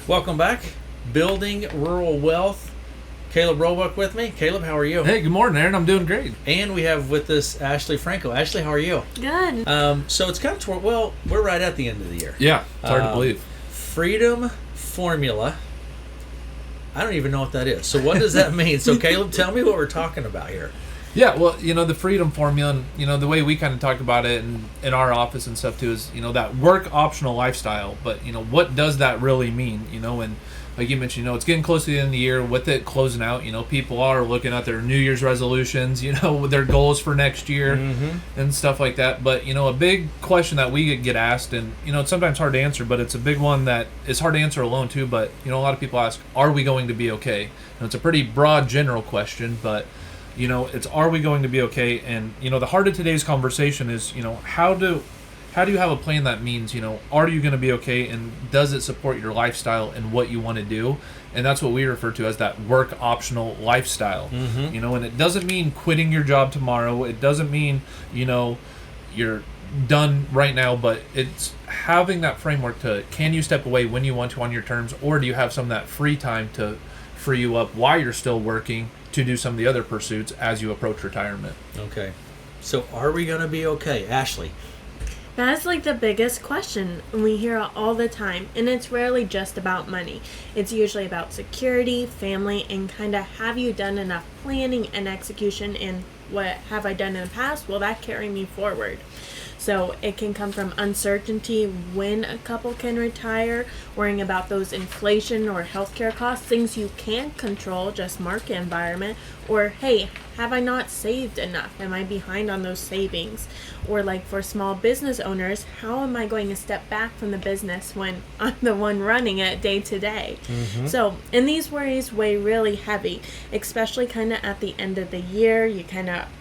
Welcome back. Building Rural Wealth. Caleb Roebuck with me. Caleb, how are you? Hey, good morning, Aaron. I'm doing great. And we have with us Ashley Franco. Ashley, how are you? Good. So it's kind of we're right at the end of the year. Yeah, it's hard to believe. Freedom Formula. I don't even know what that is. So what does that mean? So Caleb, tell me what we're talking about here. Yeah, well, the freedom formula, and, the way we kind of talk about it in our office and stuff too is, that work optional lifestyle. But, what does that really mean? And like you mentioned, it's getting close to the end of the year. With it closing out, people are looking at their New Year's resolutions, their goals for next year and stuff like that. But, a big question that we get asked, and, it's sometimes hard to answer, but it's a big one that is hard to answer alone too. But, a lot of people ask, are we going to be okay? And it's a pretty broad, general question, but it's, are we going to be okay? And, the heart of today's conversation is, how do you have a plan that means, are you going to be okay? And does it support your lifestyle and what you want to do? And that's what we refer to as that work optional lifestyle, and it doesn't mean quitting your job tomorrow. It doesn't mean, you're done right now, but it's having that framework to, can you step away when you want to on your terms, or do you have some of that free time to free you up while you're still working to do some of the other pursuits as you approach retirement? Okay. So are we going to be okay? Ashley? That's like the biggest question. We hear it all the time, and it's rarely just about money. It's usually about security, family, and kind of, have you done enough planning and execution, and what have I done in the past? Will that carry me forward? So it can come from uncertainty when a couple can retire, worrying about those inflation or healthcare costs, things you can't control, just market environment, or hey, have I not saved enough? Am I behind on those savings? Or like for small business owners, how am I going to step back from the business when I'm the one running it day to day? So, and these worries weigh really heavy, especially kind of at the end of the year.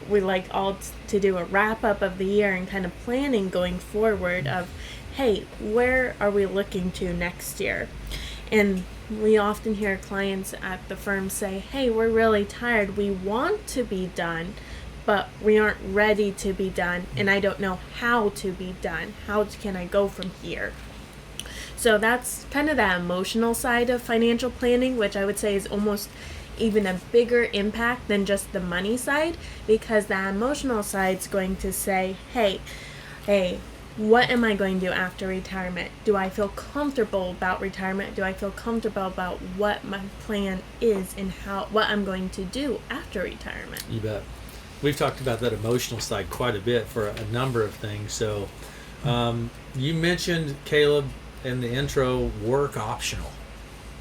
We like all to do a wrap up of the year and kind of planning going forward of, hey, where are we looking to next year? And we often hear clients at the firm say, hey, we're really tired. We want to be done, but we aren't ready to be done, and I don't know how to be done. How can I go from here? So that's kind of the emotional side of financial planning, which I would say is almost even a bigger impact than just the money side, because the emotional side is going to say, hey, what am I going to do after retirement? Do I feel comfortable about retirement? Do I feel comfortable about what my plan is and what I'm going to do after retirement? You bet. We've talked about that emotional side quite a bit for a number of things. So you mentioned, Caleb, in the intro, work optional.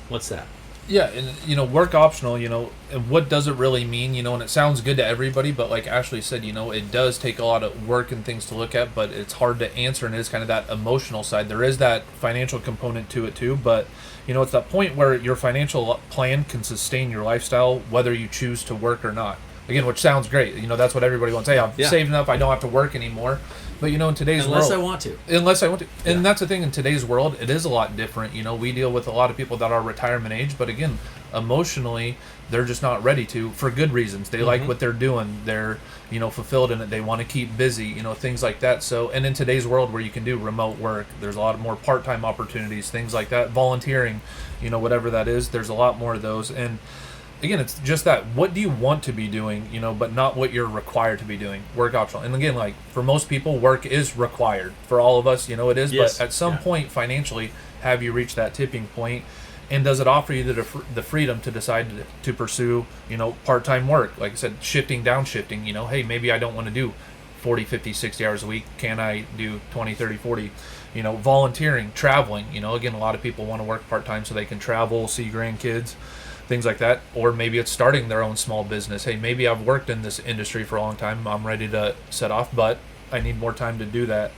What's that? Yeah, and work optional, and what does it really mean, and it sounds good to everybody, but like Ashley said, it does take a lot of work and things to look at, but it's hard to answer, and it is kind of that emotional side. There is that financial component to it too, but it's that point where your financial plan can sustain your lifestyle whether you choose to work or not. Again, which sounds great. That's what everybody wants. Hey, I've saved enough, I don't have to work anymore. But in today's world, unless I want to. And that's the thing, in today's world, it is a lot different. We deal with a lot of people that are retirement age, but again, emotionally, they're just not ready to, for good reasons. They like what they're doing. They're, fulfilled in it. They want to keep busy, things like that. So, and in today's world where you can do remote work, there's a lot more part-time opportunities, things like that, volunteering, whatever that is, there's a lot more of those. And again, it's just that, what do you want to be doing, but not what you're required to be doing. Work optional. And again, like for most people, work is required. For all of us, it is. Yes. But at some point financially, have you reached that tipping point? And does it offer you the freedom to decide to pursue, part-time work? Like I said, downshifting, hey, maybe I don't want to do 40, 50, 60 hours a week. Can I do 20, 30, 40? Volunteering, traveling. Again, a lot of people want to work part-time so they can travel, see grandkids, things like that. Or maybe it's starting their own small business. Hey, maybe I've worked in this industry for a long time. I'm ready to set off, but I need more time to do that.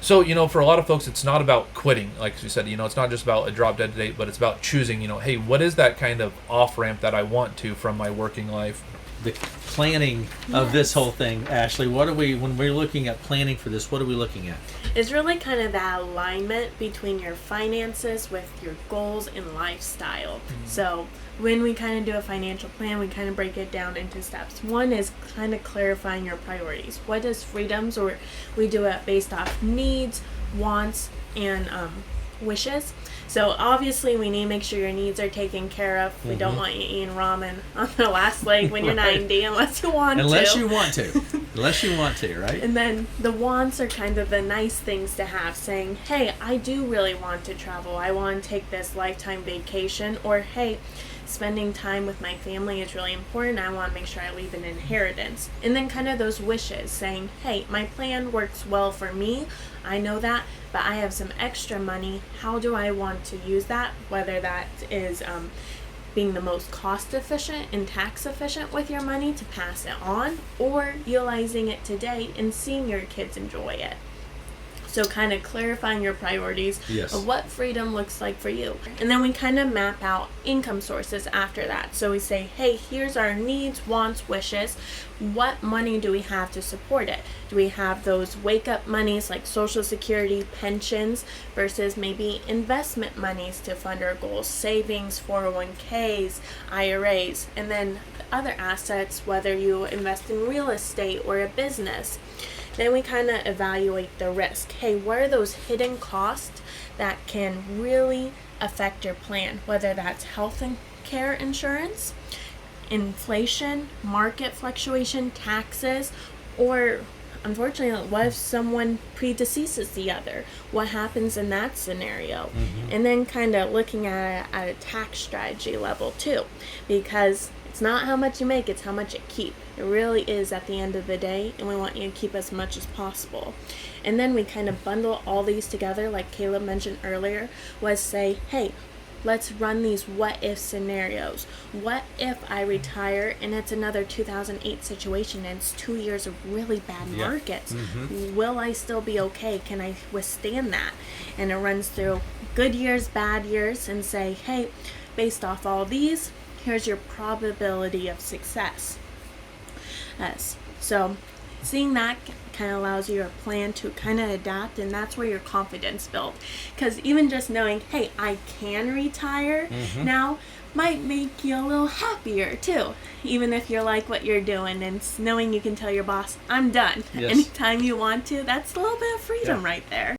So, for a lot of folks, it's not about quitting. Like you said, it's not just about a drop dead date, but it's about choosing, hey, what is that kind of off-ramp that I want to from my working life? The planning of this whole thing, Ashley, when we're looking at planning for this, what are we looking at? It's really kind of that alignment between your finances with your goals and lifestyle. So when we kind of do a financial plan, we kind of break it down into steps. One is kind of clarifying your priorities. What is freedoms, or we do it based off needs, wants, and wishes. So obviously we need to make sure your needs are taken care of. We don't want you eating ramen on the last leg when you're Right. 90 unless you want Unless to. you want to. Unless you want to, right? And then the wants are kind of the nice things to have, saying, hey, I do really want to travel. I want to take this lifetime vacation. Or, hey, spending time with my family is really important. I want to make sure I leave an inheritance. And then kind of those wishes, saying, hey, my plan works well for me. I know that, but I have some extra money. How do I want to use that? Whether that is being the most cost efficient and tax efficient with your money to pass it on, or utilizing it today and seeing your kids enjoy it. So kind of clarifying your priorities Yes. of what freedom looks like for you. And then we kind of map out income sources after that. So we say, hey, here's our needs, wants, wishes. What money do we have to support it? Do we have those wake up monies like Social Security, pensions, versus maybe investment monies to fund our goals, savings, 401ks, IRAs, and then other assets, whether you invest in real estate or a business. Then we kind of evaluate the risk. Hey, what are those hidden costs that can really affect your plan? Whether that's health and care insurance, inflation, market fluctuation, taxes, or unfortunately, what if someone predeceases the other? What happens in that scenario? And then kind of looking at it at a tax strategy level too, because it's not how much you make, it's how much you keep. It really is at the end of the day, and we want you to keep as much as possible. And then we kind of bundle all these together, like Caleb mentioned earlier, was say, hey, let's run these what if scenarios. What if I retire and it's another 2008 situation and it's 2 years of really bad Yeah. markets? Will I still be okay? Can I withstand that? And it runs through good years, bad years, and say, hey, based off all these, here's your probability of success. Yes. So seeing that kind of allows you a plan to kind of adapt, and that's where your confidence builds. Because even just knowing, hey, I can retire now might make you a little happier too. Even if you like what you're doing, and knowing you can tell your boss, I'm done Yes. anytime you want to, that's a little bit of freedom Yeah. right there.